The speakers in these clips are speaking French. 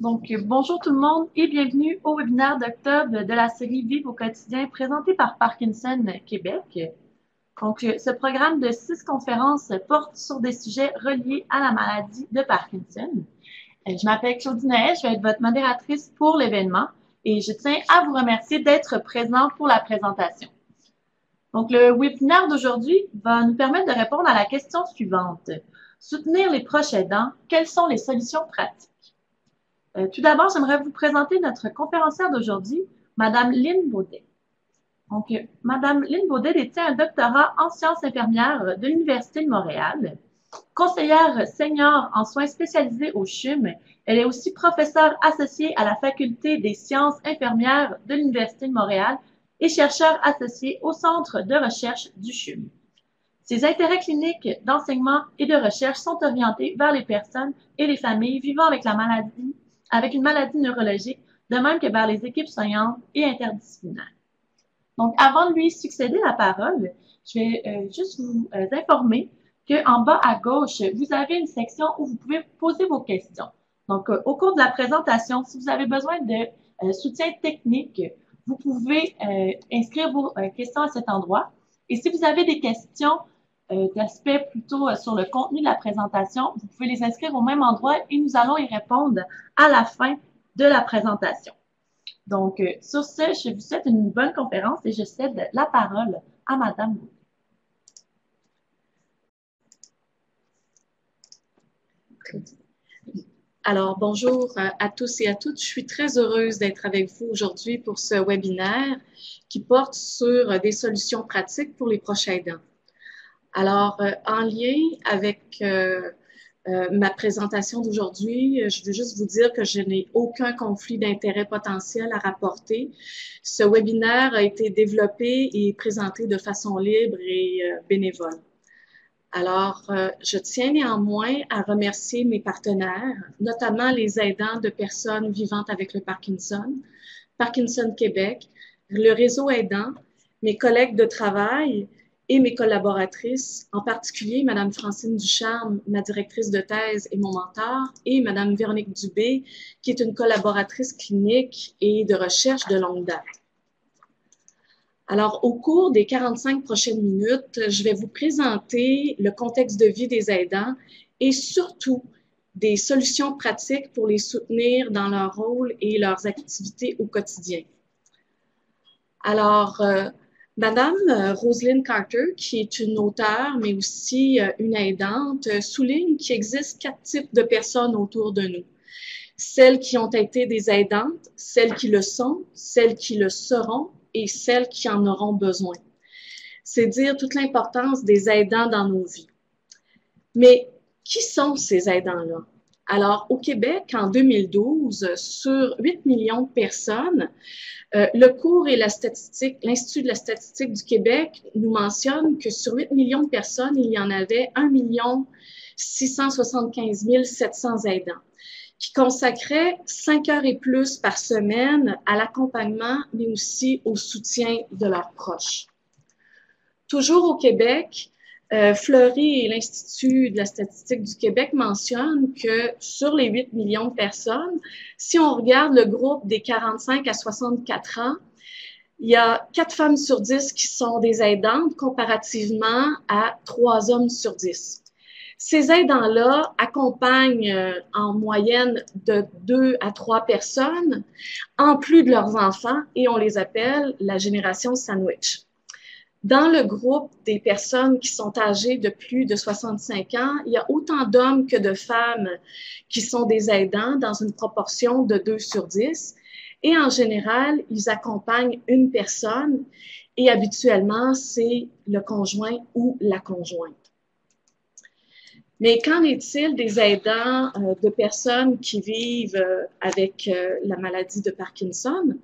Bonjour tout le monde et bienvenue au webinaire d'octobre de la série Vivre au quotidien présentée par Parkinson Québec. Ce programme de 6 conférences porte sur des sujets reliés à la maladie de Parkinson. Je m'appelle Claudine Naël, je vais être votre modératrice pour l'événement et je tiens à vous remercier d'être présent pour la présentation. Le webinaire d'aujourd'hui va nous permettre de répondre à la question suivante. Soutenir les proches aidants, quelles sont les solutions pratiques? Tout d'abord, j'aimerais vous présenter notre conférencière d'aujourd'hui, Madame Lynn Baudet. Madame Lynn Baudet détient un doctorat en sciences infirmières de l'Université de Montréal. Conseillère senior en soins spécialisés au CHUM, elle est aussi professeure associée à la Faculté des sciences infirmières de l'Université de Montréal et chercheur associé au Centre de recherche du CHUM. Ses intérêts cliniques d'enseignement et de recherche sont orientés vers les personnes et les familles vivant avec une maladie neurologique, de même que vers les équipes soignantes et interdisciplinaires. Avant de lui succéder la parole, je vais juste vous informer qu'en bas à gauche, vous avez une section où vous pouvez poser vos questions. Au cours de la présentation, si vous avez besoin de soutien technique, vous pouvez inscrire vos questions à cet endroit. Et si vous avez des questions d'aspect plutôt sur le contenu de la présentation, vous pouvez les inscrire au même endroit et nous allons y répondre à la fin de la présentation. Sur ce, je vous souhaite une bonne conférence et je cède la parole à Madame Baudet. Alors, bonjour à tous et à toutes. Je suis très heureuse d'être avec vous aujourd'hui pour ce webinaire qui porte sur des solutions pratiques pour les proches aidants. Alors, en lien avec ma présentation d'aujourd'hui, je veux juste vous dire que je n'ai aucun conflit d'intérêt potentiel à rapporter. Ce webinaire a été développé et présenté de façon libre et bénévole. Alors, je tiens néanmoins à remercier mes partenaires, notamment les aidants de personnes vivantes avec le Parkinson, Parkinson Québec, le réseau aidant, mes collègues de travail et mes collaboratrices, en particulier Madame Francine Ducharme, ma directrice de thèse et mon mentor, et Madame Véronique Dubé, qui est une collaboratrice clinique et de recherche de longue date. Alors, au cours des 45 prochaines minutes, je vais vous présenter le contexte de vie des aidants et surtout des solutions pratiques pour les soutenir dans leur rôle et leurs activités au quotidien. Alors, Madame Roselyne Carter, qui est une auteure, mais aussi une aidante, souligne qu'il existe 4 types de personnes autour de nous. Celles qui ont été des aidantes, celles qui le sont, celles qui le seront et celles qui en auront besoin. C'est dire toute l'importance des aidants dans nos vies. Mais qui sont ces aidants-là? Alors, au Québec, en 2012, sur 8 millions de personnes, le cours et la statistique, l'Institut de la statistique du Québec nous mentionne que sur 8 millions de personnes, il y en avait 1 675 700 aidants qui consacraient 5 heures et plus par semaine à l'accompagnement, mais aussi au soutien de leurs proches. Toujours au Québec, Fleury et l'Institut de la statistique du Québec mentionnent que sur les 8 millions de personnes, si on regarde le groupe des 45 à 64 ans, il y a 4 femmes sur 10 qui sont des aidantes comparativement à 3 hommes sur 10. Ces aidants-là accompagnent en moyenne de 2 à 3 personnes, en plus de leurs enfants, et on les appelle la génération sandwich. Dans le groupe des personnes qui sont âgées de plus de 65 ans, il y a autant d'hommes que de femmes qui sont des aidants dans une proportion de 2 sur 10. Et en général, ils accompagnent une personne et habituellement, c'est le conjoint ou la conjointe. Mais qu'en est-il des aidants de personnes qui vivent avec la maladie de Parkinson?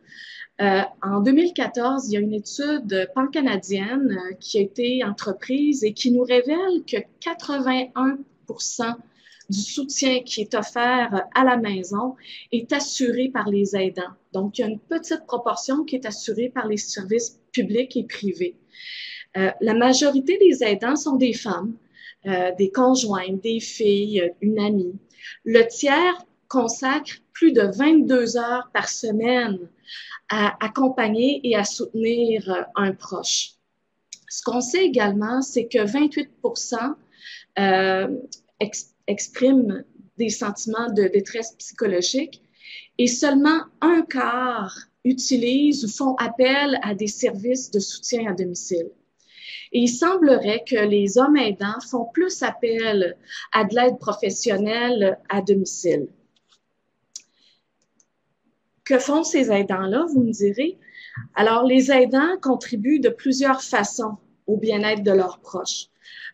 En 2014, il y a une étude pan-canadienne qui a été entreprise et qui nous révèle que 81% du soutien qui est offert à la maison est assuré par les aidants. Donc, il y a une petite proportion qui est assurée par les services publics et privés. La majorité des aidants sont des femmes, des conjointes, des filles, une amie. Le tiers consacrent plus de 22 heures par semaine à accompagner et à soutenir un proche. Ce qu'on sait également, c'est que 28% expriment des sentiments de détresse psychologique et seulement un quart utilisent ou font appel à des services de soutien à domicile. Et il semblerait que les hommes aidants font plus appel à de l'aide professionnelle à domicile. Que font ces aidants-là, vous me direz? Alors, les aidants contribuent de plusieurs façons au bien-être de leurs proches.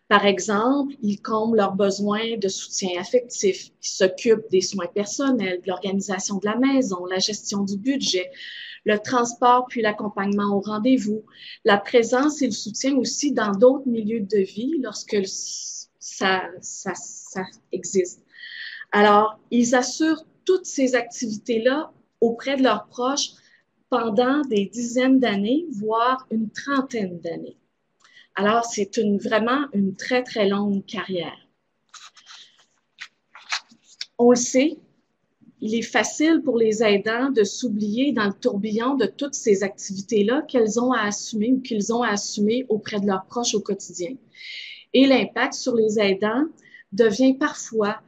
Par exemple, ils comblent leurs besoins de soutien affectif, ils s'occupent des soins personnels, de l'organisation de la maison, la gestion du budget, le transport puis l'accompagnement au rendez-vous, la présence et le soutien aussi dans d'autres milieux de vie lorsque ça existe. Alors, ils assurent toutes ces activités-là auprès de leurs proches pendant des dizaines d'années, voire une trentaine d'années. Alors, c'est vraiment une très, très longue carrière. On le sait, il est facile pour les aidants de s'oublier dans le tourbillon de toutes ces activités-là qu'elles ont à assumer ou qu'ils ont à assumer auprès de leurs proches au quotidien. Et l'impact sur les aidants devient parfois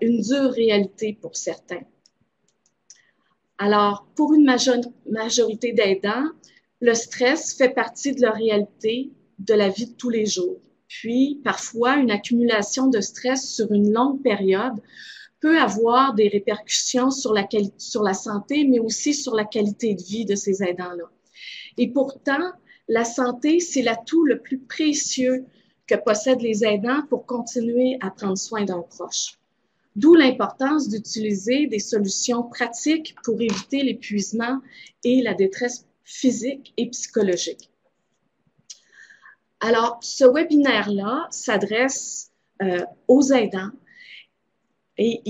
une dure réalité pour certains. Alors, pour une majorité d'aidants, le stress fait partie de leur réalité de la vie de tous les jours. Puis, parfois, une accumulation de stress sur une longue période peut avoir des répercussions sur la santé, mais aussi sur la qualité de vie de ces aidants-là. Et pourtant, la santé, c'est l'atout le plus précieux que possèdent les aidants pour continuer à prendre soin d'un proche. D'où l'importance d'utiliser des solutions pratiques pour éviter l'épuisement et la détresse physique et psychologique. Alors, ce webinaire-là s'adresse aux aidants et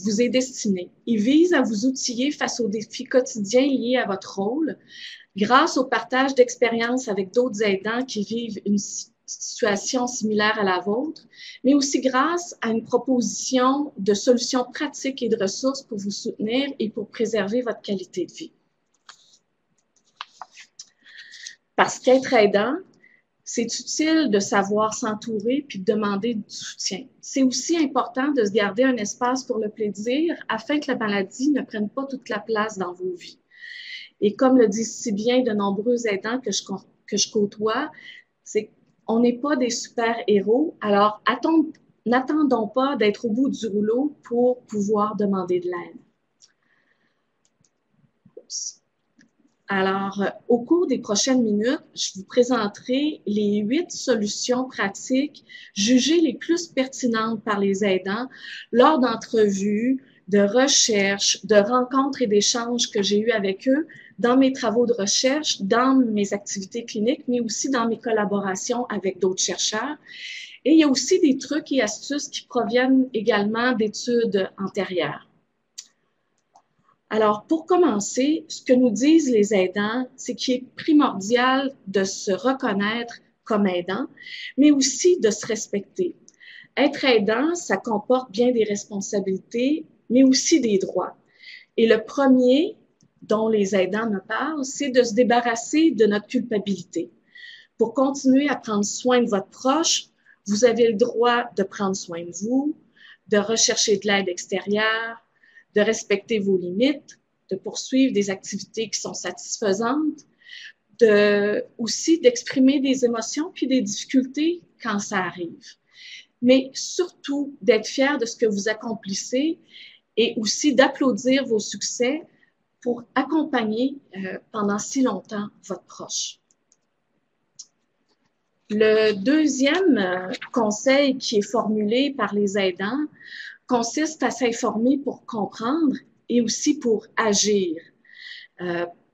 vous est destiné. Il vise à vous outiller face aux défis quotidiens liés à votre rôle grâce au partage d'expériences avec d'autres aidants qui vivent une situation similaire à la vôtre, mais aussi grâce à une proposition de solutions pratiques et de ressources pour vous soutenir et pour préserver votre qualité de vie. Parce qu'être aidant, c'est utile de savoir s'entourer puis de demander du soutien. C'est aussi important de se garder un espace pour le plaisir afin que la maladie ne prenne pas toute la place dans vos vies. Et comme le disent si bien de nombreux aidants que je côtoie, c'est qu'on n'est pas des super-héros, alors n'attendons pas d'être au bout du rouleau pour pouvoir demander de l'aide. Alors, au cours des prochaines minutes, je vous présenterai les 8 solutions pratiques jugées les plus pertinentes par les aidants lors d'entrevues, de recherches, de rencontres et d'échanges que j'ai eus avec eux dans mes travaux de recherche, dans mes activités cliniques, mais aussi dans mes collaborations avec d'autres chercheurs. Et il y a aussi des trucs et astuces qui proviennent également d'études antérieures. Alors, pour commencer, ce que nous disent les aidants, c'est qu'il est primordial de se reconnaître comme aidant, mais aussi de se respecter. Être aidant, ça comporte bien des responsabilités, mais aussi des droits. Et le premier dont les aidants me parlent, c'est de se débarrasser de notre culpabilité. Pour continuer à prendre soin de votre proche, vous avez le droit de prendre soin de vous, de rechercher de l'aide extérieure, de respecter vos limites, de poursuivre des activités qui sont satisfaisantes, aussi d'exprimer des émotions puis des difficultés quand ça arrive. Mais surtout, d'être fier de ce que vous accomplissez et aussi d'applaudir vos succès pour accompagner pendant si longtemps votre proche. Le deuxième conseil qui est formulé par les aidants consiste à s'informer pour comprendre et aussi pour agir.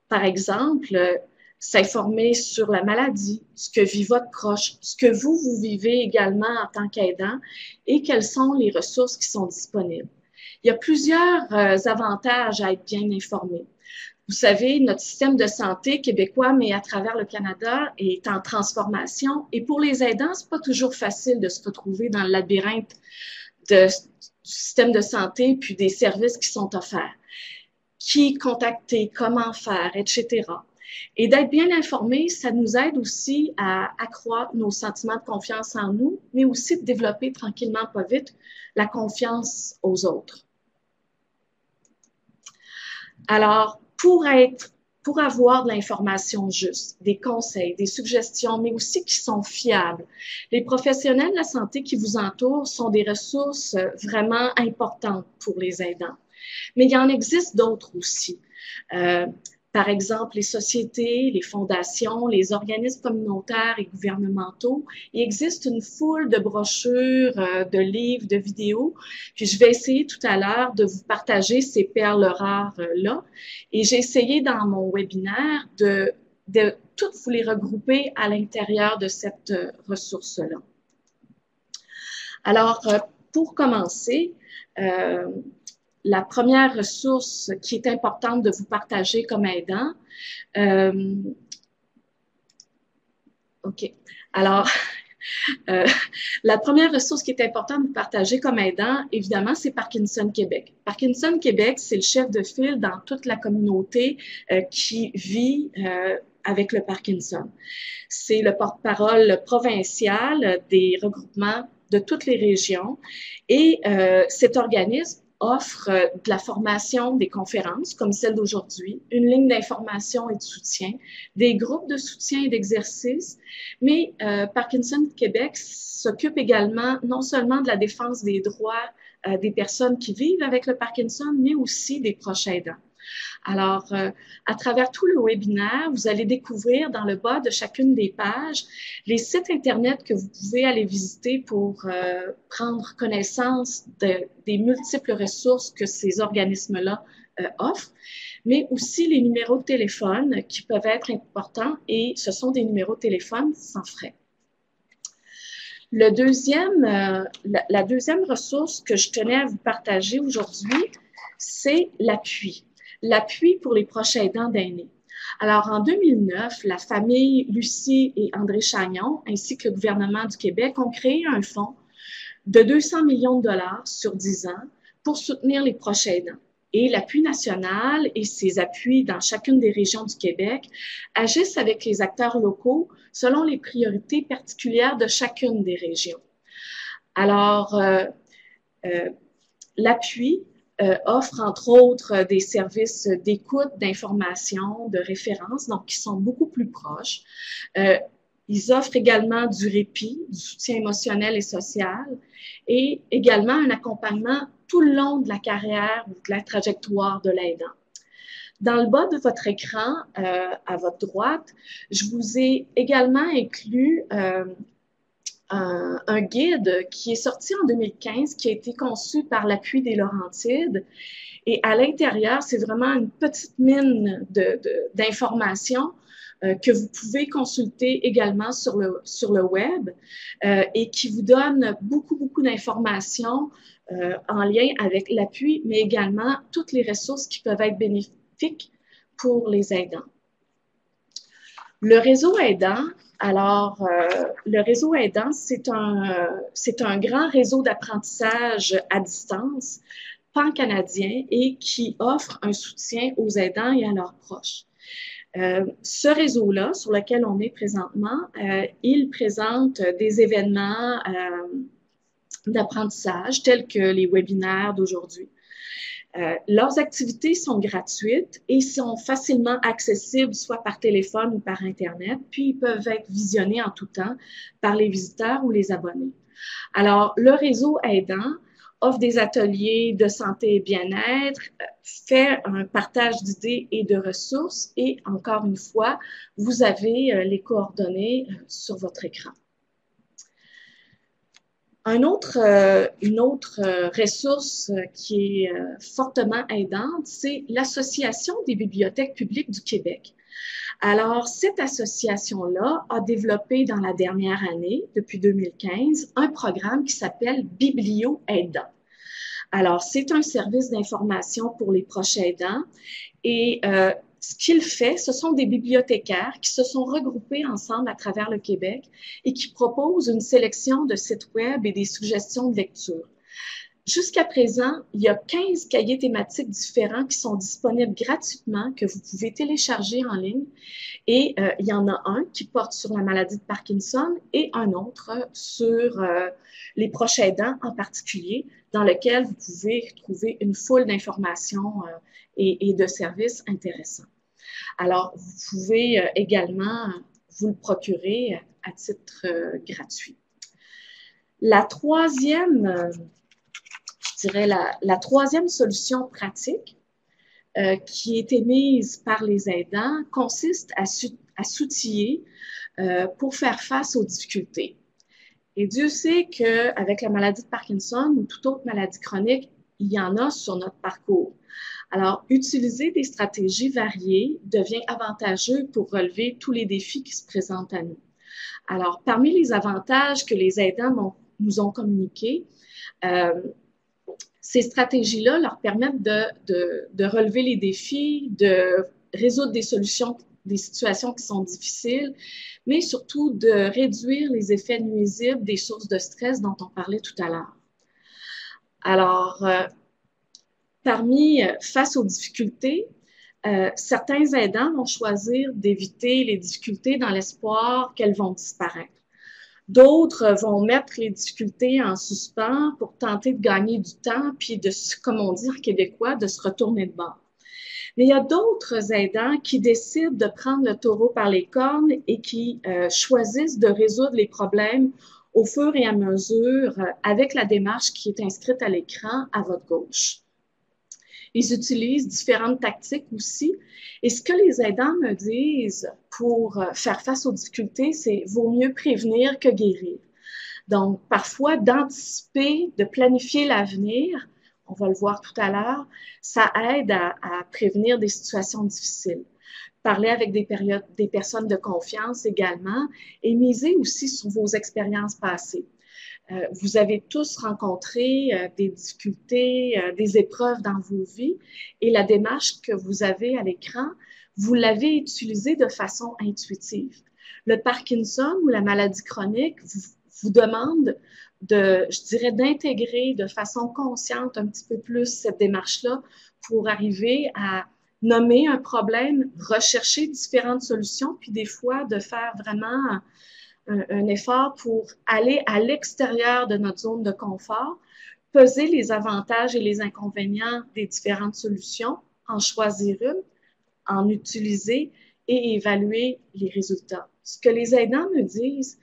Par exemple, s'informer sur la maladie, ce que vit votre proche, ce que vous vivez également en tant qu'aidant et quelles sont les ressources qui sont disponibles. Il y a plusieurs avantages à être bien informé. Vous savez, notre système de santé québécois, mais à travers le Canada, est en transformation. Et pour les aidants, c'est pas toujours facile de se retrouver dans le labyrinthe du système de santé puis des services qui sont offerts. Qui contacter, comment faire, etc. Et d'être bien informé, ça nous aide aussi à accroître nos sentiments de confiance en nous, mais aussi de développer tranquillement, pas vite, la confiance aux autres. Alors, pour avoir de l'information juste, des conseils, des suggestions, mais aussi qui sont fiables, les professionnels de la santé qui vous entourent sont des ressources vraiment importantes pour les aidants. Mais il y en existe d'autres aussi. Par exemple, les sociétés, les fondations, les organismes communautaires et gouvernementaux. Il existe une foule de brochures, de livres, de vidéos. Puis je vais essayer tout à l'heure de vous partager ces perles rares-là. Et j'ai essayé dans mon webinaire de toutes vous les regrouper à l'intérieur de cette ressource-là. Alors, pour commencer, la première ressource qui est importante de vous partager comme aidant. OK. Alors, la première ressource qui est importante de vous partager comme aidant, évidemment, c'est Parkinson Québec. Parkinson Québec, c'est le chef de file dans toute la communauté qui vit avec le Parkinson. C'est le porte-parole provincial des regroupements de toutes les régions et cet organisme offre de la formation, des conférences comme celle d'aujourd'hui, une ligne d'information et de soutien, des groupes de soutien et d'exercice, mais Parkinson Québec s'occupe également non seulement de la défense des droits des personnes qui vivent avec le Parkinson, mais aussi des proches aidants. Alors, à travers tout le webinaire, vous allez découvrir dans le bas de chacune des pages les sites Internet que vous pouvez aller visiter pour prendre connaissance des multiples ressources que ces organismes-là offrent, mais aussi les numéros de téléphone qui peuvent être importants et ce sont des numéros de téléphone sans frais. La deuxième ressource que je tenais à vous partager aujourd'hui, c'est l'appui. L'appui pour les proches aidants d'aînés. Alors, en 2009, la famille Lucie et André Chagnon, ainsi que le gouvernement du Québec, ont créé un fonds de 200 millions de dollars sur 10 ans pour soutenir les proches aidants. Et l'appui national et ses appuis dans chacune des régions du Québec agissent avec les acteurs locaux selon les priorités particulières de chacune des régions. Alors, l'appui offre entre autres des services d'écoute, d'information, de référence, donc qui sont beaucoup plus proches. Ils offrent également du répit, du soutien émotionnel et social et également un accompagnement tout le long de la carrière ou de la trajectoire de l'aidant. Dans le bas de votre écran, à votre droite, je vous ai également inclus un guide qui est sorti en 2015, qui a été conçu par l'appui des Laurentides. Et à l'intérieur, c'est vraiment une petite mine d'informations que vous pouvez consulter également sur le web et qui vous donne beaucoup d'informations en lien avec l'appui, mais également toutes les ressources qui peuvent être bénéfiques pour les aidants. Le réseau aidant, alors, le réseau aidant, c'est un grand réseau d'apprentissage à distance, pan-canadien, et qui offre un soutien aux aidants et à leurs proches. Ce réseau-là, sur lequel on est présentement, il présente des événements d'apprentissage tels que les webinaires d'aujourd'hui. Leurs activités sont gratuites et sont facilement accessibles soit par téléphone ou par Internet, puis ils peuvent être visionnés en tout temps par les visiteurs ou les abonnés. Alors, le réseau aidant offre des ateliers de santé et bien-être, fait un partage d'idées et de ressources et, encore une fois, vous avez les coordonnées sur votre écran. Une autre ressource qui est fortement aidante, c'est l'Association des bibliothèques publiques du Québec. Alors, cette association-là a développé dans la dernière année, depuis 2015, un programme qui s'appelle Biblio Aidant. Alors, c'est un service d'information pour les proches aidants et ce qu'il fait, ce sont des bibliothécaires qui se sont regroupés ensemble à travers le Québec et qui proposent une sélection de sites web et des suggestions de lecture. Jusqu'à présent, il y a 15 cahiers thématiques différents qui sont disponibles gratuitement, que vous pouvez télécharger en ligne. Et il y en a un qui porte sur la maladie de Parkinson et un autre sur les proches aidants en particulier, dans lequel vous pouvez trouver une foule d'informations et de services intéressants. Alors, vous pouvez également vous le procurer à titre gratuit. La troisième, je dirais la troisième solution pratique qui est émise par les aidants consiste à s'outiller pour faire face aux difficultés. Et Dieu sait qu'avec la maladie de Parkinson ou toute autre maladie chronique, il y en a sur notre parcours. Alors, utiliser des stratégies variées devient avantageux pour relever tous les défis qui se présentent à nous. Alors, parmi les avantages que les aidants nous ont communiqués, ces stratégies-là leur permettent de relever les défis, de résoudre des situations qui sont difficiles, mais surtout de réduire les effets nuisibles des sources de stress dont on parlait tout à l'heure. Alors, face aux difficultés, certains aidants vont choisir d'éviter les difficultés dans l'espoir qu'elles vont disparaître. D'autres vont mettre les difficultés en suspens pour tenter de gagner du temps, puis comme on dit en québécois, de se retourner de bord. Mais il y a d'autres aidants qui décident de prendre le taureau par les cornes et qui choisissent de résoudre les problèmes au fur et à mesure avec la démarche qui est inscrite à l'écran à votre gauche. Ils utilisent différentes tactiques aussi. Et ce que les aidants me disent pour faire face aux difficultés, c'est vaut mieux prévenir que guérir. Donc, parfois, d'anticiper, de planifier l'avenir, on va le voir tout à l'heure, ça aide à prévenir des situations difficiles. Parler avec des personnes de confiance également et miser aussi sur vos expériences passées. Vous avez tous rencontré des difficultés, des épreuves dans vos vies et la démarche que vous avez à l'écran, vous l'avez utilisée de façon intuitive. Le Parkinson ou la maladie chronique vous demande je dirais, d'intégrer de façon consciente un petit peu plus cette démarche-là pour arriver à nommer un problème, rechercher différentes solutions, puis des fois de faire vraiment un effort pour aller à l'extérieur de notre zone de confort, peser les avantages et les inconvénients des différentes solutions, en choisir une, en utiliser et évaluer les résultats. Ce que les aidants me disent,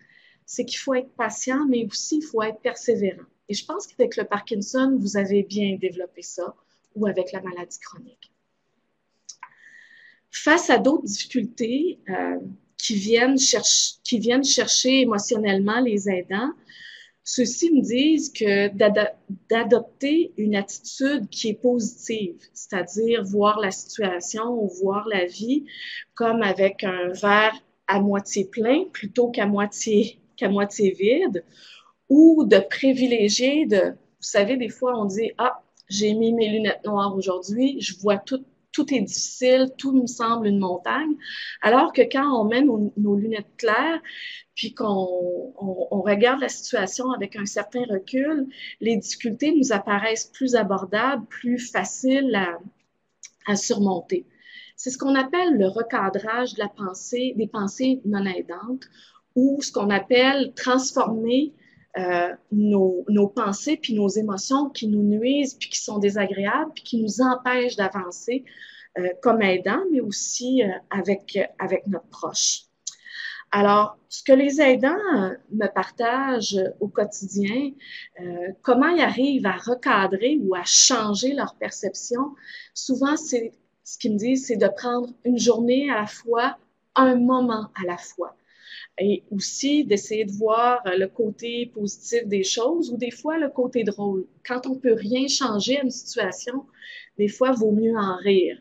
c'est qu'il faut être patient, mais aussi il faut être persévérant. Et je pense qu'avec le Parkinson, vous avez bien développé ça, ou avec la maladie chronique. Face à d'autres difficultés, qui viennent chercher émotionnellement les aidants, ceux-ci me disent que d'adopter une attitude qui est positive, c'est-à-dire voir la situation ou voir la vie comme avec un verre à moitié plein plutôt qu'à moitié vide, ou de privilégier vous savez, des fois on dit « Ah, j'ai mis mes lunettes noires aujourd'hui, je vois tout est difficile, tout me semble une montagne », alors que quand on met nos lunettes claires, puis qu'on regarde la situation avec un certain recul, les difficultés nous apparaissent plus abordables, plus faciles à surmonter. C'est ce qu'on appelle le recadrage de la pensée, des pensées non aidantes, ou ce qu'on appelle transformer nos pensées puis nos émotions qui nous nuisent puis qui sont désagréables puis qui nous empêchent d'avancer comme aidants, mais aussi avec notre proche. Alors, ce que les aidants me partagent au quotidien, comment ils arrivent à recadrer ou à changer leur perception, souvent, ce qu'ils me disent, c'est de prendre une journée à la fois, un moment à la fois. Et aussi d'essayer de voir le côté positif des choses ou des fois le côté drôle. Quand on peut rien changer à une situation, des fois, il vaut mieux en rire.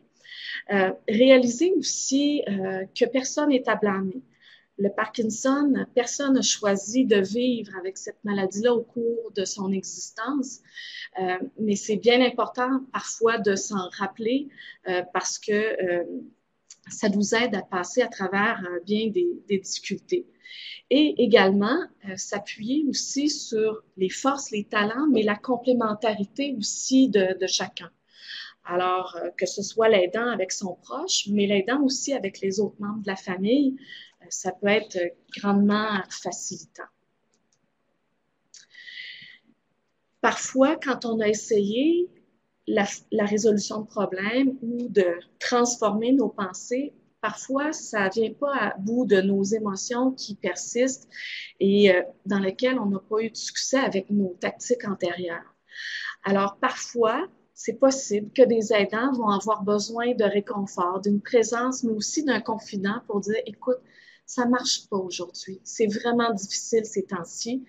Réaliser aussi que personne n'est à blâmer. Le Parkinson, personne n'a choisi de vivre avec cette maladie-là au cours de son existence, mais c'est bien important parfois de s'en rappeler parce que ça nous aide à passer à travers bien des difficultés. Et également s'appuyer aussi sur les forces, les talents, mais la complémentarité aussi de chacun. Alors, que ce soit l'aidant avec son proche, mais l'aidant aussi avec les autres membres de la famille, ça peut être grandement facilitant. Parfois, quand on a essayé la résolution de problèmes ou de transformer nos pensées, parfois, ça ne vient pas à bout de nos émotions qui persistent et dans lesquelles on n'a pas eu de succès avec nos tactiques antérieures. Alors, parfois, c'est possible que des aidants vont avoir besoin de réconfort, d'une présence, mais aussi d'un confident pour dire, écoute, ça ne marche pas aujourd'hui. C'est vraiment difficile ces temps-ci.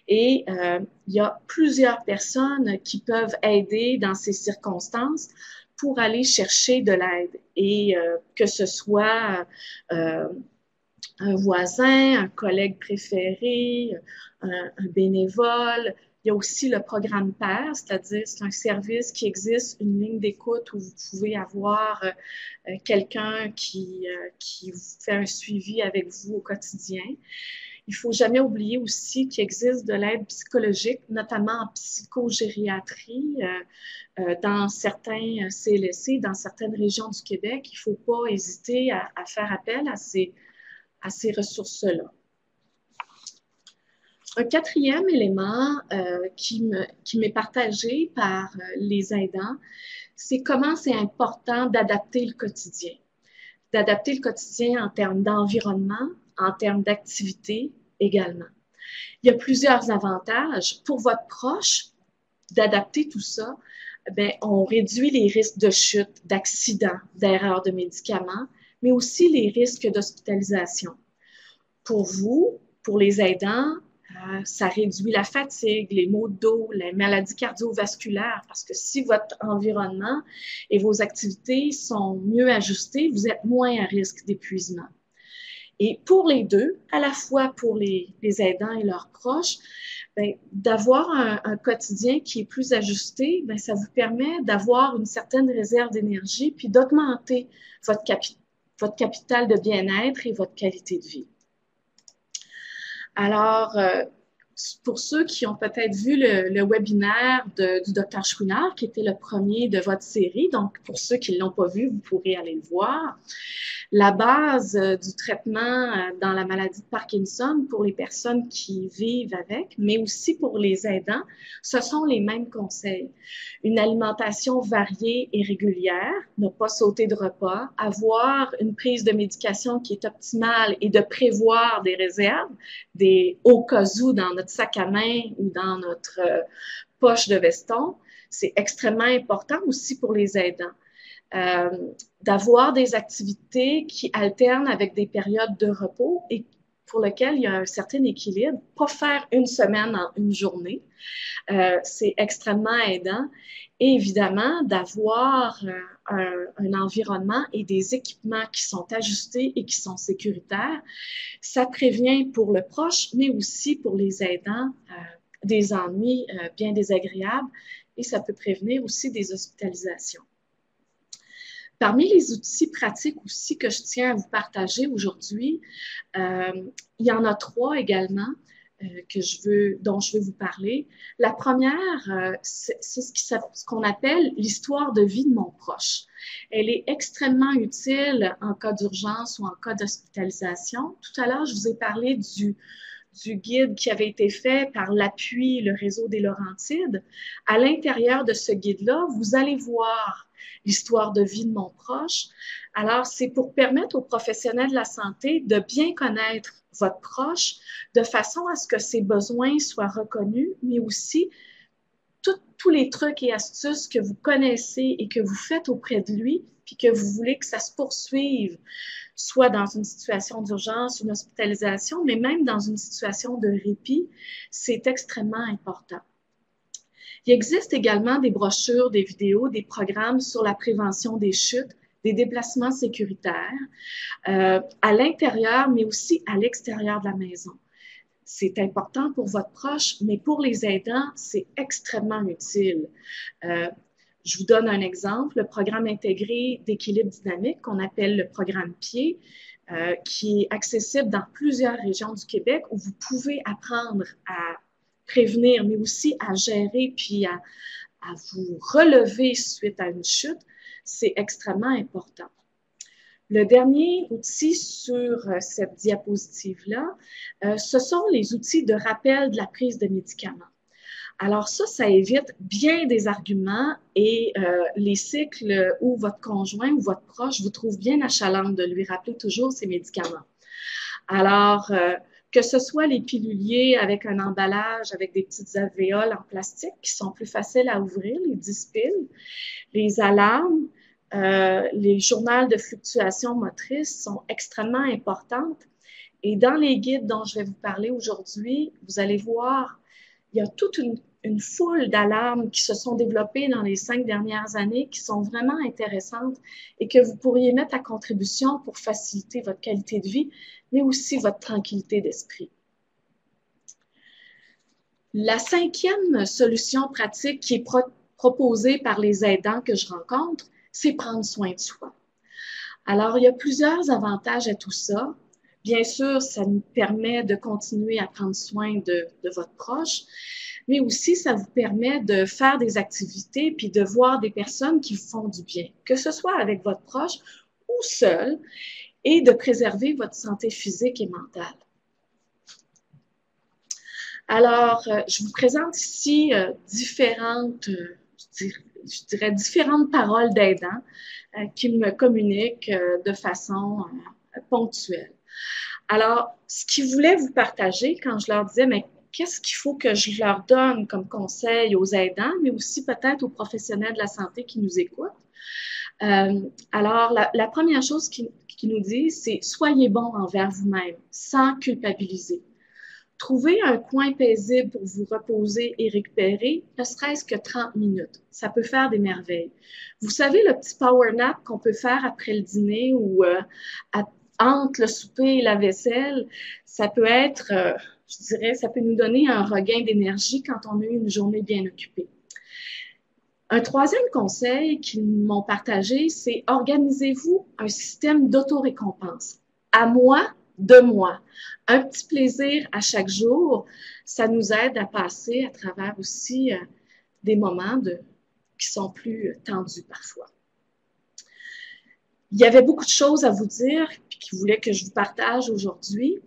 Et il y a plusieurs personnes qui peuvent aider dans ces circonstances pour aller chercher de l'aide. Et que ce soit un voisin, un collègue préféré, un bénévole. Il y a aussi le programme PAIR, c'est-à-dire c'est un service qui existe, une ligne d'écoute où vous pouvez avoir quelqu'un qui vous fait un suivi avec vous au quotidien. Il ne faut jamais oublier aussi qu'il existe de l'aide psychologique, notamment en psychogériatrie, dans certains CLSC, dans certaines régions du Québec. Il ne faut pas hésiter à faire appel à ces ressources-là. Un quatrième élément qui m'est partagé par les aidants, c'est comment c'est important d'adapter le quotidien. D'adapter le quotidien en termes d'environnement, en termes d'activité également. Il y a plusieurs avantages. Pour votre proche, d'adapter tout ça, bien, on réduit les risques de chute, d'accidents, d'erreurs de médicaments, mais aussi les risques d'hospitalisation. Pour vous, pour les aidants, ça réduit la fatigue, les maux de dos, les maladies cardiovasculaires, parce que si votre environnement et vos activités sont mieux ajustés, vous êtes moins à risque d'épuisement. Et pour les deux, à la fois pour les aidants et leurs proches, d'avoir un quotidien qui est plus ajusté, bien, ça vous permet d'avoir une certaine réserve d'énergie puis d'augmenter votre capital de bien-être et votre qualité de vie. Alors, pour ceux qui ont peut-être vu le webinaire du Dr Chouinard, qui était le premier de votre série, donc pour ceux qui ne l'ont pas vu, vous pourrez aller le voir. La base du traitement dans la maladie de Parkinson pour les personnes qui vivent avec, mais aussi pour les aidants, ce sont les mêmes conseils. Une alimentation variée et régulière, ne pas sauter de repas, avoir une prise de médication qui est optimale et de prévoir des réserves, des au cas où dans notre sac à main ou dans notre poche de veston, c'est extrêmement important aussi pour les aidants. D'avoir des activités qui alternent avec des périodes de repos et pour lesquelles il y a un certain équilibre. Pas faire une semaine en une journée, c'est extrêmement aidant. Et évidemment, d'avoir un environnement et des équipements qui sont ajustés et qui sont sécuritaires, ça prévient pour le proche, mais aussi pour les aidants des ennuis bien désagréables et ça peut prévenir aussi des hospitalisations. Parmi les outils pratiques aussi que je tiens à vous partager aujourd'hui, il y en a 3 également dont je veux vous parler. La première, c'est ce qu'on appelle l'histoire de vie de mon proche. Elle est extrêmement utile en cas d'urgence ou en cas d'hospitalisation. Tout à l'heure, je vous ai parlé du guide qui avait été fait par l'appui, le réseau des Laurentides. À l'intérieur de ce guide-là, vous allez voir l'histoire de vie de mon proche. Alors, c'est pour permettre aux professionnels de la santé de bien connaître votre proche de façon à ce que ses besoins soient reconnus, mais aussi tous les trucs et astuces que vous connaissez et que vous faites auprès de lui, puis que vous voulez que ça se poursuive, soit dans une situation d'urgence, une hospitalisation, mais même dans une situation de répit, c'est extrêmement important. Il existe également des brochures, des vidéos, des programmes sur la prévention des chutes, des déplacements sécuritaires, à l'intérieur, mais aussi à l'extérieur de la maison. C'est important pour votre proche, mais pour les aidants, c'est extrêmement utile. Je vous donne un exemple, le programme intégré d'équilibre dynamique qu'on appelle le programme PIED. qui est accessible dans plusieurs régions du Québec où vous pouvez apprendre à prévenir, mais aussi à gérer puis à vous relever suite à une chute, c'est extrêmement important. Le dernier outil sur cette diapositive-là, ce sont les outils de rappel de la prise de médicaments. Alors ça évite bien des arguments et les cycles où votre conjoint ou votre proche vous trouve bien achalant de lui rappeler toujours ses médicaments. Alors, que ce soit les piluliers avec un emballage, avec des petites alvéoles en plastique qui sont plus faciles à ouvrir, les 10 piles, les alarmes, les journaux de fluctuations motrices sont extrêmement importantes. Et dans les guides dont je vais vous parler aujourd'hui, vous allez voir, il y a toute une foule d'alarmes qui se sont développées dans les 5 dernières années qui sont vraiment intéressantes et que vous pourriez mettre à contribution pour faciliter votre qualité de vie, mais aussi votre tranquillité d'esprit. La 5e solution pratique qui est proposée par les aidants que je rencontre, c'est prendre soin de soi. Alors, il y a plusieurs avantages à tout ça. Bien sûr, ça nous permet de continuer à prendre soin de votre proche, mais aussi ça vous permet de faire des activités puis de voir des personnes qui vous font du bien, que ce soit avec votre proche ou seul, et de préserver votre santé physique et mentale. Alors, je vous présente ici différentes paroles d'aidants qui me communiquent de façon ponctuelle. Alors, ce qu'ils voulaient vous partager quand je leur disais, mais qu'est-ce qu'il faut que je leur donne comme conseil aux aidants, mais aussi peut-être aux professionnels de la santé qui nous écoutent? Alors, la première chose qu'ils nous disent, c'est soyez bon envers vous-même, sans culpabiliser. Trouvez un coin paisible pour vous reposer et récupérer, ne serait-ce que 30 minutes. Ça peut faire des merveilles. Vous savez, le petit power nap qu'on peut faire après le dîner ou entre le souper et la vaisselle, ça peut être, je dirais, ça peut nous donner un regain d'énergie quand on a eu une journée bien occupée. Un troisième conseil qu'ils m'ont partagé, c'est organisez-vous un système d'autorécompense. À moi, de moi. Un petit plaisir à chaque jour, ça nous aide à passer à travers aussi des moments qui sont plus tendus parfois. Il y avait beaucoup de choses à vous dire et qui voulaient que je vous partage aujourd'hui.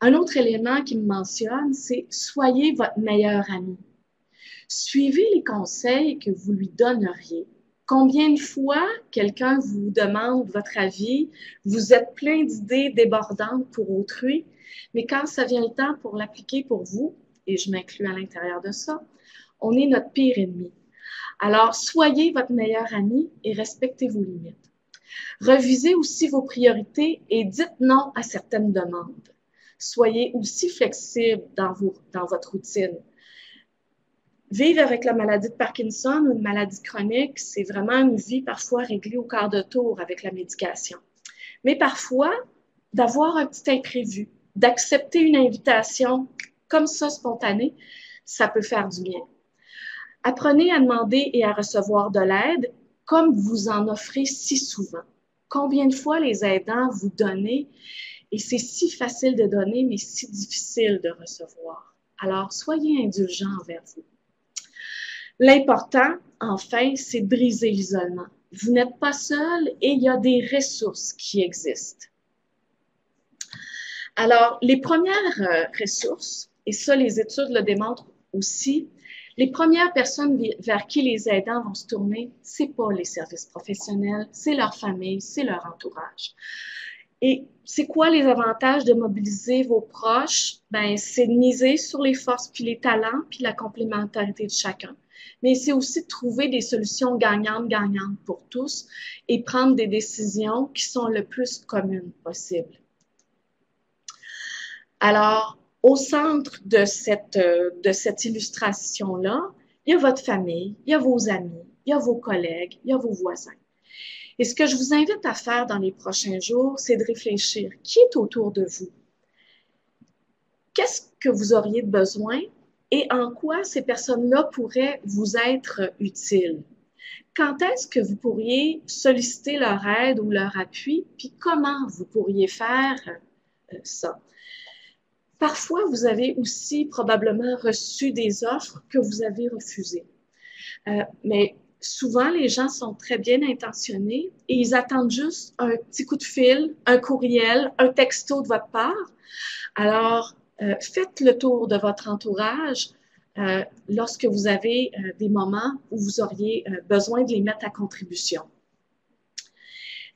Un autre élément qui me mentionne, c'est soyez votre meilleur ami. Suivez les conseils que vous lui donneriez. Combien de fois quelqu'un vous demande votre avis, vous êtes plein d'idées débordantes pour autrui, mais quand ça vient le temps pour l'appliquer pour vous, et je m'inclus à l'intérieur de ça, on est notre pire ennemi. Alors, soyez votre meilleur ami et respectez vos limites. Revisez aussi vos priorités et dites non à certaines demandes. Soyez aussi flexible dans votre routine. Vivre avec la maladie de Parkinson ou une maladie chronique, c'est vraiment une vie parfois réglée au quart de tour avec la médication. Mais parfois, d'avoir un petit imprévu, d'accepter une invitation comme ça spontanée, ça peut faire du bien. Apprenez à demander et à recevoir de l'aide comme vous en offrez si souvent. Combien de fois les aidants vous donnent, et c'est si facile de donner, mais si difficile de recevoir. Alors, soyez indulgents envers vous. L'important, enfin, c'est de briser l'isolement. Vous n'êtes pas seul et il y a des ressources qui existent. Alors, les premières ressources, et ça, les études le démontrent aussi, les premières personnes vers qui les aidants vont se tourner, c'est pas les services professionnels, c'est leur famille, c'est leur entourage. Et c'est quoi les avantages de mobiliser vos proches? Ben, c'est de miser sur les forces puis les talents puis la complémentarité de chacun. Mais c'est aussi de trouver des solutions gagnantes pour tous et prendre des décisions qui sont le plus communes possible. Alors, au centre de cette illustration-là, il y a votre famille, il y a vos amis, il y a vos collègues, il y a vos voisins. Et ce que je vous invite à faire dans les prochains jours, c'est de réfléchir. Qui est autour de vous? Qu'est-ce que vous auriez besoin et en quoi ces personnes-là pourraient vous être utiles? quand est-ce que vous pourriez solliciter leur aide ou leur appui, puis comment vous pourriez faire ça? Parfois, vous avez aussi probablement reçu des offres que vous avez refusées. Mais souvent, les gens sont très bien intentionnés et ils attendent juste un petit coup de fil, un courriel, un texto de votre part. Alors, faites le tour de votre entourage lorsque vous avez des moments où vous auriez besoin de les mettre à contribution.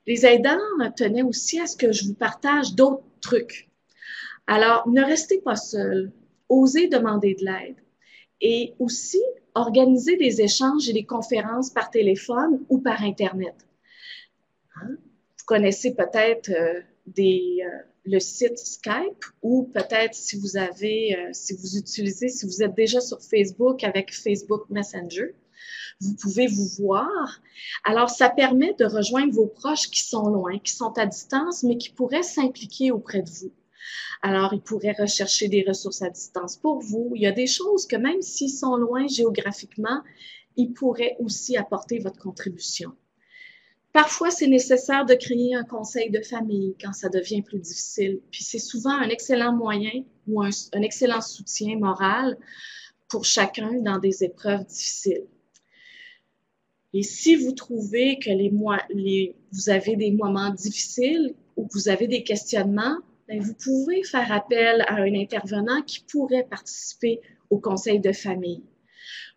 Les aidants tenaient aussi à ce que je vous partage d'autres trucs. Alors, ne restez pas seul. Osez demander de l'aide. Et aussi, organisez des échanges et des conférences par téléphone ou par Internet. Hein? Vous connaissez peut-être le site Skype ou peut-être si vous êtes déjà sur Facebook avec Facebook Messenger, vous pouvez vous voir. Alors, ça permet de rejoindre vos proches qui sont loin, qui sont à distance, mais qui pourraient s'impliquer auprès de vous. Alors, ils pourraient rechercher des ressources à distance pour vous. Il y a des choses que même s'ils sont loin géographiquement, ils pourraient aussi apporter votre contribution. Parfois, c'est nécessaire de créer un conseil de famille quand ça devient plus difficile. Puis c'est souvent un excellent moyen ou un excellent soutien moral pour chacun dans des épreuves difficiles. Et si vous trouvez que vous avez des moments difficiles ou que vous avez des questionnements, bien, vous pouvez faire appel à un intervenant qui pourrait participer au conseil de famille.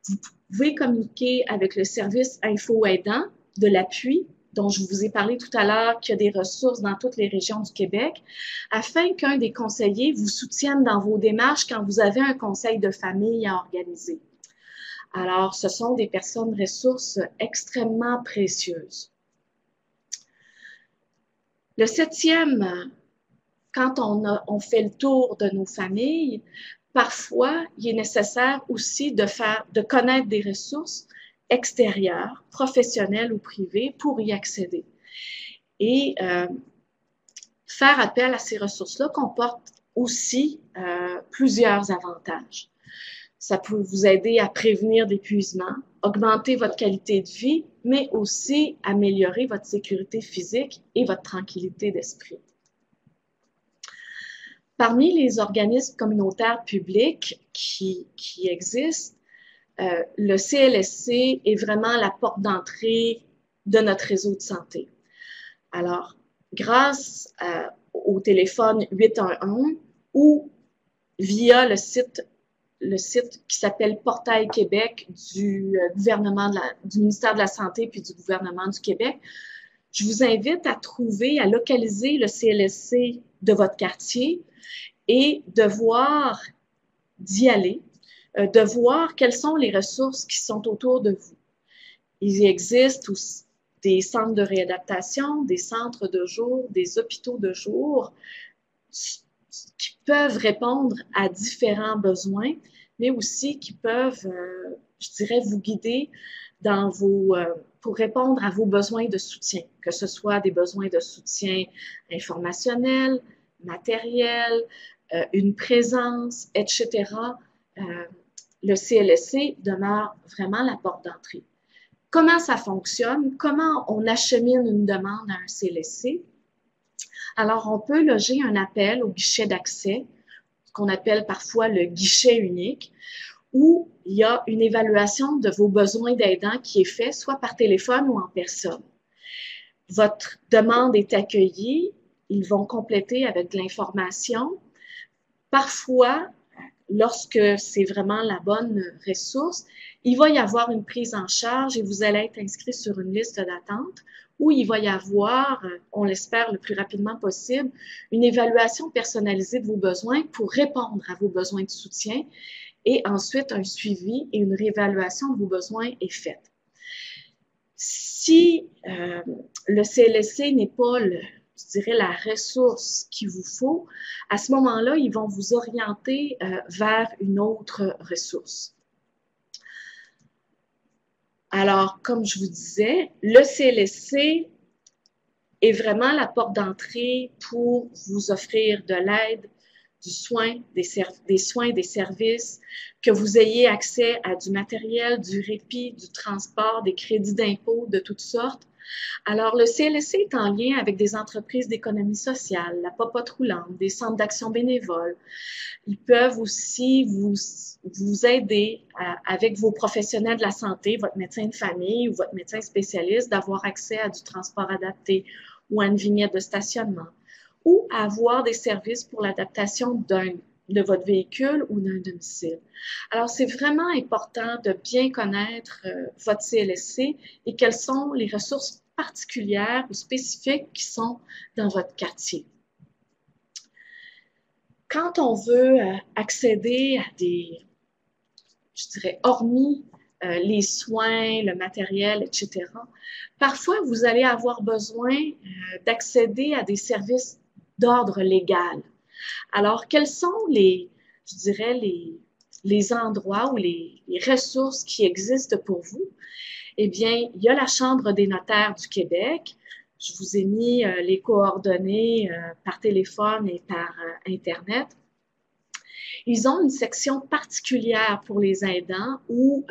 Vous pouvez communiquer avec le service Info Aidant de l'appui, dont je vous ai parlé tout à l'heure, qu'il y a des ressources dans toutes les régions du Québec, afin qu'un des conseillers vous soutienne dans vos démarches quand vous avez un conseil de famille à organiser. Alors, ce sont des personnes ressources extrêmement précieuses. Le 7e, quand on fait le tour de nos familles, parfois, il est nécessaire aussi de connaître des ressources extérieures, professionnelles ou privées, pour y accéder. Et faire appel à ces ressources-là comporte aussi plusieurs avantages. Ça peut vous aider à prévenir l'épuisement, augmenter votre qualité de vie, mais aussi améliorer votre sécurité physique et votre tranquillité d'esprit. Parmi les organismes communautaires publics qui existent, le CLSC est vraiment la porte d'entrée de notre réseau de santé. Alors, grâce au téléphone 811 ou via le site qui s'appelle Portail Québec du ministère de la Santé puis du gouvernement du Québec, je vous invite à localiser le CLSC de votre quartier et d'y aller, de voir quelles sont les ressources qui sont autour de vous. Il existe aussi des centres de réadaptation, des centres de jour, des hôpitaux de jour qui peuvent répondre à différents besoins, mais aussi qui peuvent, je dirais, vous guider pour répondre à vos besoins de soutien, que ce soit des besoins de soutien informationnel, matériel, une présence, etc. Le CLSC demeure vraiment la porte d'entrée. Comment ça fonctionne? Comment on achemine une demande à un CLSC? Alors, on peut loger un appel au guichet d'accès, ce qu'on appelle parfois le guichet unique, où il y a une évaluation de vos besoins d'aidant qui est faite soit par téléphone ou en personne. Votre demande est accueillie, ils vont compléter avec de l'information. Parfois, lorsque c'est vraiment la bonne ressource, il va y avoir une prise en charge et vous allez être inscrit sur une liste d'attente où il va y avoir, on l'espère le plus rapidement possible, une évaluation personnalisée de vos besoins pour répondre à vos besoins de soutien et ensuite un suivi et une réévaluation de vos besoins est faite. Si le CLSC n'est pas je dirais, la ressource qu'il vous faut, à ce moment-là, ils vont vous orienter vers une autre ressource. Alors, comme je vous disais, le CLSC est vraiment la porte d'entrée pour vous offrir de l'aide, des soins, des services, que vous ayez accès à du matériel, du répit, du transport, des crédits d'impôt de toutes sortes. Alors, le CLSC est en lien avec des entreprises d'économie sociale, la Popote roulante, des centres d'action bénévoles. Ils peuvent aussi vous aider avec vos professionnels de la santé, votre médecin de famille ou votre médecin spécialiste, d'avoir accès à du transport adapté ou à une vignette de stationnement, ou à avoir des services pour l'adaptation de votre véhicule ou d'un domicile. Alors, c'est vraiment important de bien connaître votre CLSC et quelles sont les ressources particulières ou spécifiques qui sont dans votre quartier. Quand on veut accéder à des, je dirais, hormis les soins, le matériel, etc., parfois vous allez avoir besoin d'accéder à des services d'ordre légal. Alors, quels sont je dirais, les endroits ou les ressources qui existent pour vous? Eh bien, il y a la Chambre des notaires du Québec. Je vous ai mis les coordonnées par téléphone et par Internet. Ils ont une section particulière pour les aidants où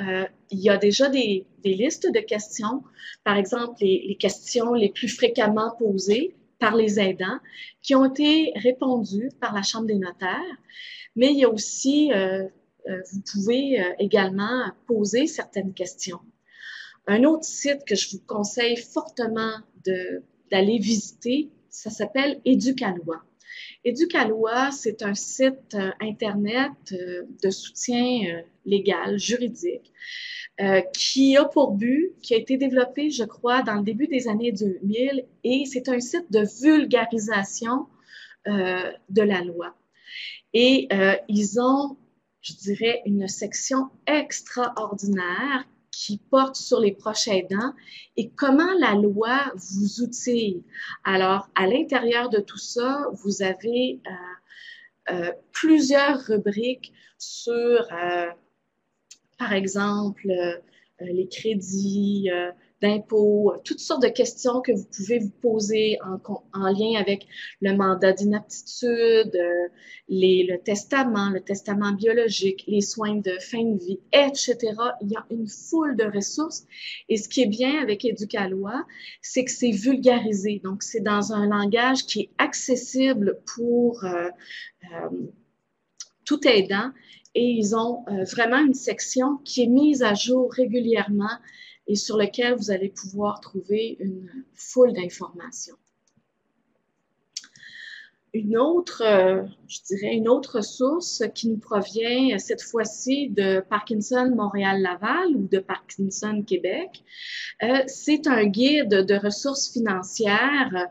il y a déjà des listes de questions, par exemple les questions les plus fréquemment posées par les aidants qui ont été répondues par la Chambre des notaires, mais il y a aussi, vous pouvez également poser certaines questions. Un autre site que je vous conseille fortement d'aller visiter, ça s'appelle Éducaloi. Éducaloi, c'est un site Internet de soutien légal, juridique, qui a pour but, qui a été développé, je crois, dans le début des années 2000, et c'est un site de vulgarisation de la loi. Et ils ont, je dirais, une section extraordinaire qui porte sur les proches aidants et comment la loi vous outille. Alors, à l'intérieur de tout ça, vous avez plusieurs rubriques sur, par exemple, les crédits d'impôt, toutes sortes de questions que vous pouvez vous poser en lien avec le mandat d'inaptitude, le testament biologique, les soins de fin de vie, etc. Il y a une foule de ressources. Et ce qui est bien avec Éducaloi, c'est que c'est vulgarisé. Donc, c'est dans un langage qui est accessible pour tout aidant. Et ils ont vraiment une section qui est mise à jour régulièrement et sur laquelle vous allez pouvoir trouver une foule d'informations. Une autre, je dirais, une autre source qui nous provient cette fois-ci de Parkinson Montréal-Laval ou de Parkinson Québec, c'est un guide de ressources financières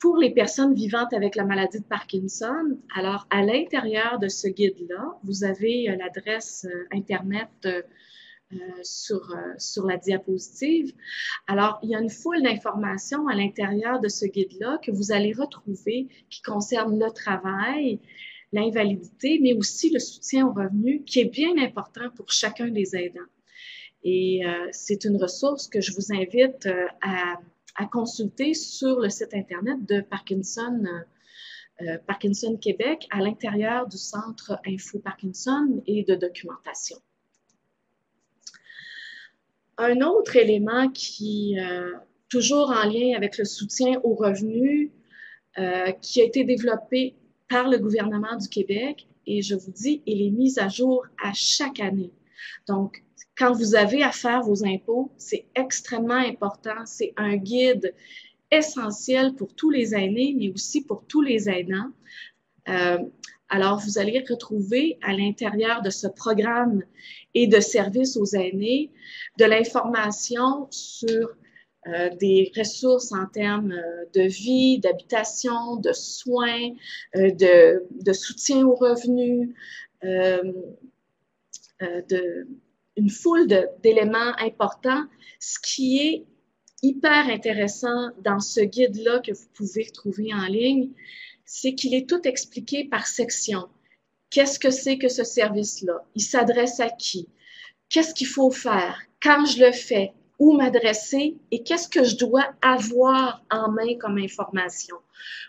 pour les personnes vivantes avec la maladie de Parkinson. Alors, à l'intérieur de ce guide-là, vous avez l'adresse Internet sur la diapositive. Alors, il y a une foule d'informations à l'intérieur de ce guide-là que vous allez retrouver qui concernent le travail, l'invalidité, mais aussi le soutien aux revenus qui est bien important pour chacun des aidants. Et c'est une ressource que je vous invite à consulter sur le site Internet de Parkinson, Parkinson Québec, à l'intérieur du Centre Info Parkinson et de documentation. Un autre élément qui, toujours en lien avec le soutien aux revenus, qui a été développé par le gouvernement du Québec, et je vous dis, il est mis à jour à chaque année. Donc, quand vous avez à faire vos impôts, c'est extrêmement important. C'est un guide essentiel pour tous les aînés, mais aussi pour tous les aidants. Alors, vous allez retrouver à l'intérieur de ce programme et de services aux aînés de l'information sur des ressources en termes de vie, d'habitation, de soins, de soutien aux revenus, une foule d'éléments importants, ce qui est hyper intéressant dans ce guide-là que vous pouvez trouver en ligne, c'est qu'il est tout expliqué par section. Qu'est-ce que c'est que ce service-là? Il s'adresse à qui? Qu'est-ce qu'il faut faire? Quand je le fais? où m'adresser et qu'est-ce que je dois avoir en main comme information.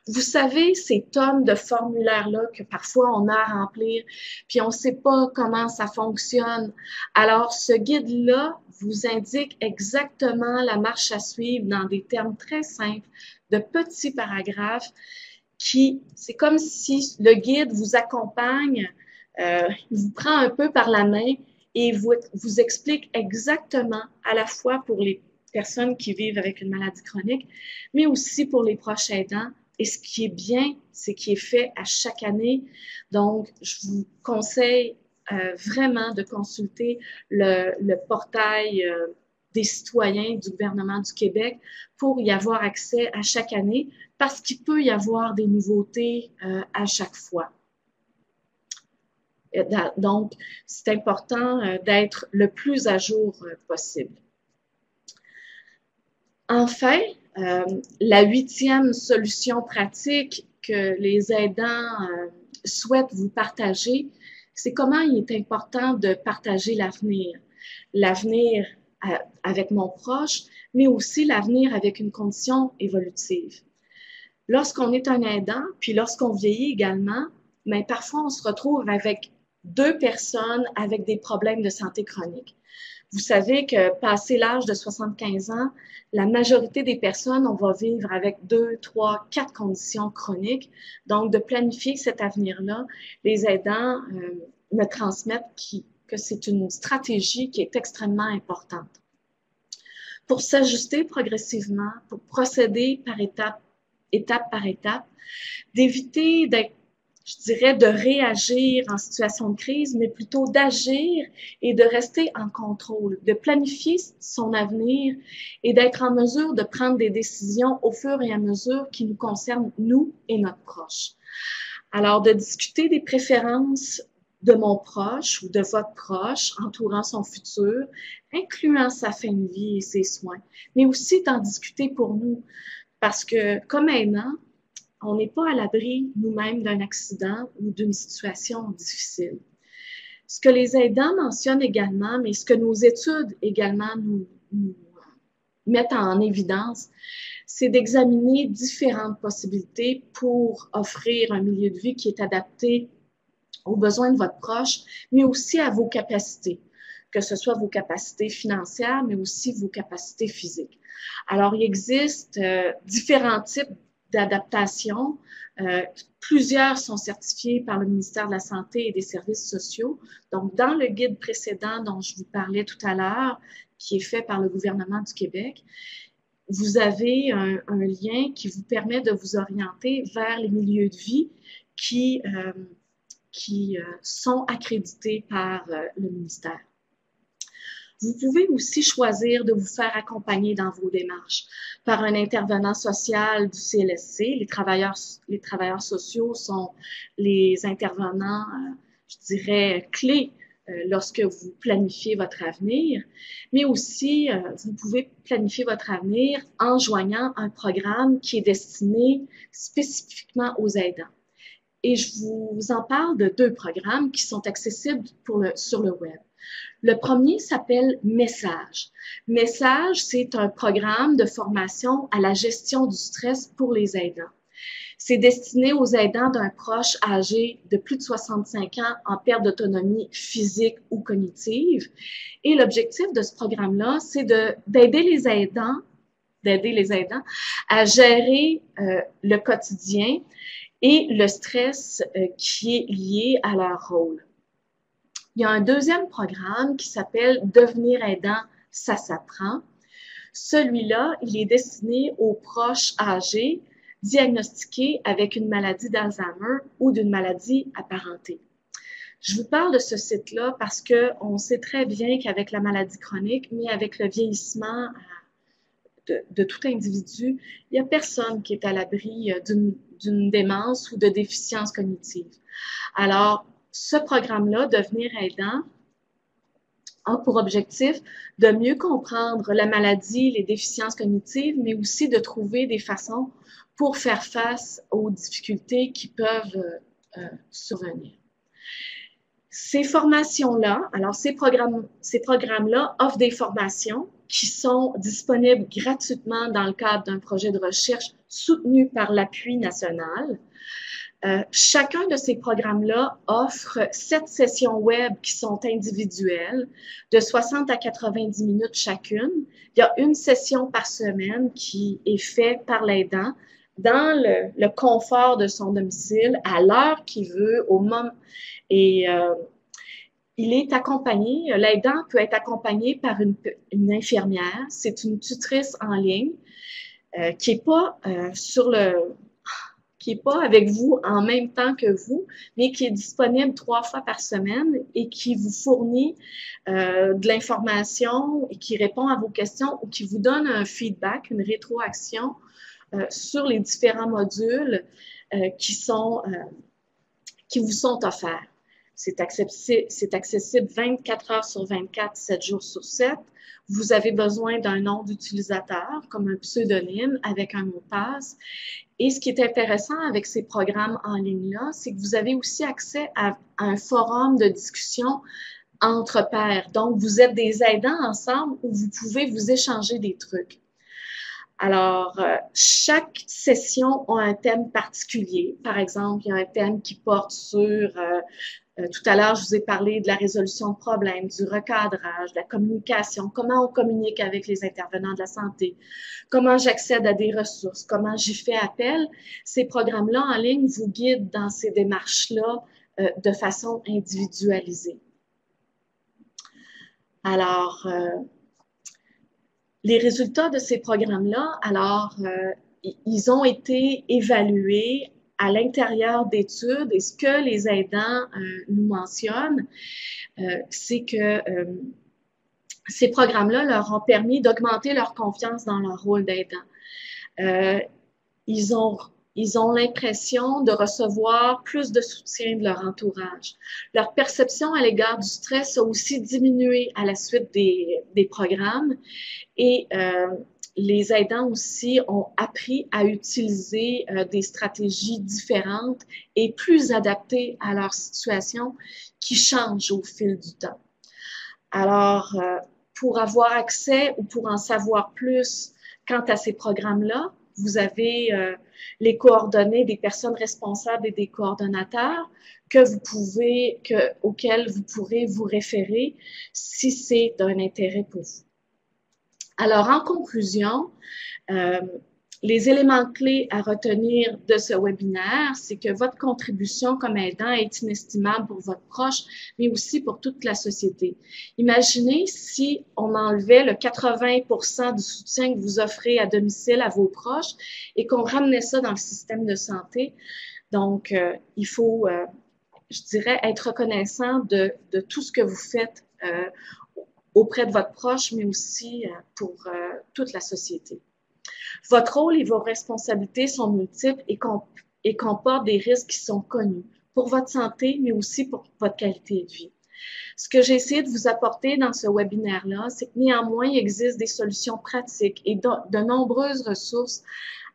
Vous savez, ces tonnes de formulaires-là que parfois on a à remplir, puis on ne sait pas comment ça fonctionne. Alors, ce guide-là vous indique exactement la marche à suivre dans des termes très simples, de petits paragraphes, c'est comme si le guide vous accompagne, il vous prend un peu par la main et vous explique exactement, à la fois pour les personnes qui vivent avec une maladie chronique, mais aussi pour les proches aidants. Et ce qui est bien, c'est qu'il est fait à chaque année. Donc, je vous conseille vraiment de consulter le portail des citoyens du gouvernement du Québec pour y avoir accès à chaque année, parce qu'il peut y avoir des nouveautés à chaque fois. Donc, c'est important d'être le plus à jour possible. Enfin, la 8e solution pratique que les aidants souhaitent vous partager, c'est comment il est important de partager l'avenir. L'avenir avec mon proche, mais aussi l'avenir avec une condition évolutive. Lorsqu'on est un aidant, puis lorsqu'on vieillit également, mais parfois on se retrouve avec 2 personnes avec des problèmes de santé chronique. Vous savez que passé l'âge de 75 ans, la majorité des personnes, on va vivre avec 2, 3, 4 conditions chroniques. Donc, de planifier cet avenir-là, les aidants me transmettent que c'est une stratégie qui est extrêmement importante. Pour s'ajuster progressivement, pour procéder étape par étape, d'éviter d'être, je dirais, de réagir en situation de crise, mais plutôt d'agir et de rester en contrôle, de planifier son avenir et d'être en mesure de prendre des décisions au fur et à mesure qui nous concernent, nous et notre proche. Alors, de discuter des préférences de mon proche ou de votre proche entourant son futur, incluant sa fin de vie et ses soins, mais aussi d'en discuter pour nous, parce que comme aidant, on n'est pas à l'abri nous-mêmes d'un accident ou d'une situation difficile. Ce que les aidants mentionnent également, mais ce que nos études également nous mettent en évidence, c'est d'examiner différentes possibilités pour offrir un milieu de vie qui est adapté aux besoins de votre proche, mais aussi à vos capacités, que ce soit vos capacités financières, mais aussi vos capacités physiques. Alors, il existe différents types d'adaptation. Plusieurs sont certifiés par le ministère de la Santé et des Services sociaux. Donc, dans le guide précédent dont je vous parlais tout à l'heure, qui est fait par le gouvernement du Québec, vous avez un lien qui vous permet de vous orienter vers les milieux de vie qui sont accrédités par le ministère. Vous pouvez aussi choisir de vous faire accompagner dans vos démarches par un intervenant social du CLSC. Les travailleurs sociaux sont les intervenants, je dirais, clés lorsque vous planifiez votre avenir, mais aussi vous pouvez planifier votre avenir en joignant un programme qui est destiné spécifiquement aux aidants. Et je vous en parle de 2 programmes qui sont accessibles sur le web. Le premier s'appelle Message. Message, c'est un programme de formation à la gestion du stress pour les aidants. C'est destiné aux aidants d'un proche âgé de plus de 65 ans en perte d'autonomie physique ou cognitive. Et l'objectif de ce programme-là, c'est d'aider les aidants à gérer le quotidien et le stress qui est lié à leur rôle. Il y a un deuxième programme qui s'appelle « Devenir aidant, ça s'apprend ». Celui-là, il est destiné aux proches âgés diagnostiqués avec une maladie d'Alzheimer ou d'une maladie apparentée. Je vous parle de ce site-là parce qu'on sait très bien qu'avec la maladie chronique, mais avec le vieillissement de tout individu, il n'y a personne qui est à l'abri d'une démence ou de déficience cognitive. Alors, ce programme-là, Devenir aidant, a pour objectif de mieux comprendre la maladie, les déficiences cognitives, mais aussi de trouver des façons pour faire face aux difficultés qui peuvent survenir. Ces formations-là, alors ces programmes-là offrent des formations qui sont disponibles gratuitement dans le cadre d'un projet de recherche soutenu par l'appui national. Chacun de ces programmes-là offre 7 sessions web qui sont individuelles, de 60 à 90 minutes chacune. Il y a une session par semaine qui est faite par l'aidant dans le confort de son domicile, à l'heure qu'il veut, au moment. Et il est accompagné, l'aidant peut être accompagné par une infirmière. C'est une tutrice en ligne qui n'est pas qui n'est pas avec vous en même temps que vous, mais qui est disponible 3 fois par semaine et qui vous fournit de l'information et qui répond à vos questions ou qui vous donne un feedback, une rétroaction sur les différents modules qui vous sont offerts. C'est accessible 24 heures sur 24, 7 jours sur 7. Vous avez besoin d'un nom d'utilisateur, comme un pseudonyme, avec un mot de passe. Et ce qui est intéressant avec ces programmes en ligne-là, c'est que vous avez aussi accès à un forum de discussion entre pairs. Donc, vous êtes des aidants ensemble où vous pouvez vous échanger des trucs. Alors, chaque session a un thème particulier. Par exemple, il y a un thème qui porte sur... tout à l'heure, je vous ai parlé de la résolution de problèmes, du recadrage, de la communication, comment on communique avec les intervenants de la santé, comment j'accède à des ressources, comment j'y fais appel. Ces programmes-là en ligne vous guident dans ces démarches-là de façon individualisée. Alors, les résultats de ces programmes-là, alors, ils ont été évalués à l'intérieur d'études, et ce que les aidants nous mentionnent, c'est que ces programmes-là leur ont permis d'augmenter leur confiance dans leur rôle d'aidant. Ils ont l'impression de recevoir plus de soutien de leur entourage. Leur perception à l'égard du stress a aussi diminué à la suite des programmes et les aidants aussi ont appris à utiliser des stratégies différentes et plus adaptées à leur situation qui change au fil du temps. Alors, pour avoir accès ou pour en savoir plus quant à ces programmes-là, vous avez les coordonnées des personnes responsables et des coordonnateurs auxquels vous pourrez vous référer si c'est d'un intérêt pour vous. Alors, en conclusion, les éléments clés à retenir de ce webinaire, c'est que votre contribution comme aidant est inestimable pour votre proche, mais aussi pour toute la société. Imaginez si on enlevait le 80% du soutien que vous offrez à domicile à vos proches et qu'on ramenait ça dans le système de santé. Donc, il faut, je dirais, être reconnaissant de tout ce que vous faites auprès de votre proche, mais aussi pour toute la société. Votre rôle et vos responsabilités sont multiples et comportent des risques qui sont connus pour votre santé, mais aussi pour votre qualité de vie. Ce que j'ai essayé de vous apporter dans ce webinaire-là, c'est que néanmoins, il existe des solutions pratiques et de nombreuses ressources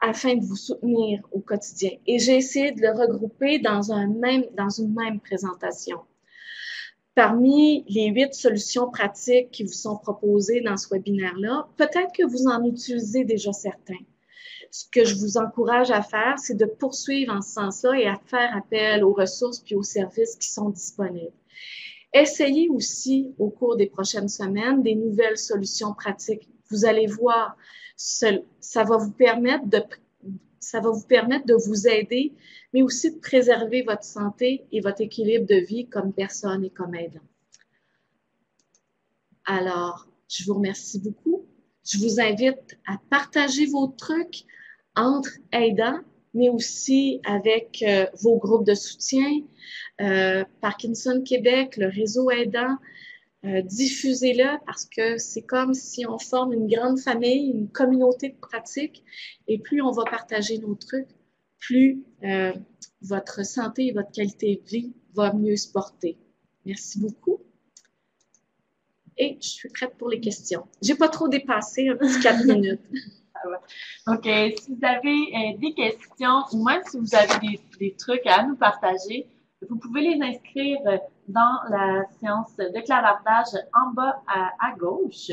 afin de vous soutenir au quotidien. Et j'ai essayé de le regrouper dans une même présentation. Parmi les 8 solutions pratiques qui vous sont proposées dans ce webinaire-là, peut-être que vous en utilisez déjà certains. Ce que je vous encourage à faire, c'est de poursuivre en ce sens-là et à faire appel aux ressources puis aux services qui sont disponibles. Essayez aussi, au cours des prochaines semaines, des nouvelles solutions pratiques. Vous allez voir, ça va vous permettre de vous aider, mais aussi de préserver votre santé et votre équilibre de vie comme personne et comme aidant. Alors, je vous remercie beaucoup. Je vous invite à partager vos trucs entre aidants, mais aussi avec vos groupes de soutien, Parkinson Québec, le réseau aidant. Diffusez-le parce que c'est comme si on forme une grande famille, une communauté de pratiques, et plus on va partager nos trucs, plus votre santé et votre qualité de vie va mieux se porter. Merci beaucoup. Et je suis prête pour les questions. J'ai pas trop dépassé, un petit 4 minutes. Donc, si vous avez des questions ou même si vous avez des trucs à nous partager, vous pouvez les inscrire dans la séance de clavardage en bas à gauche.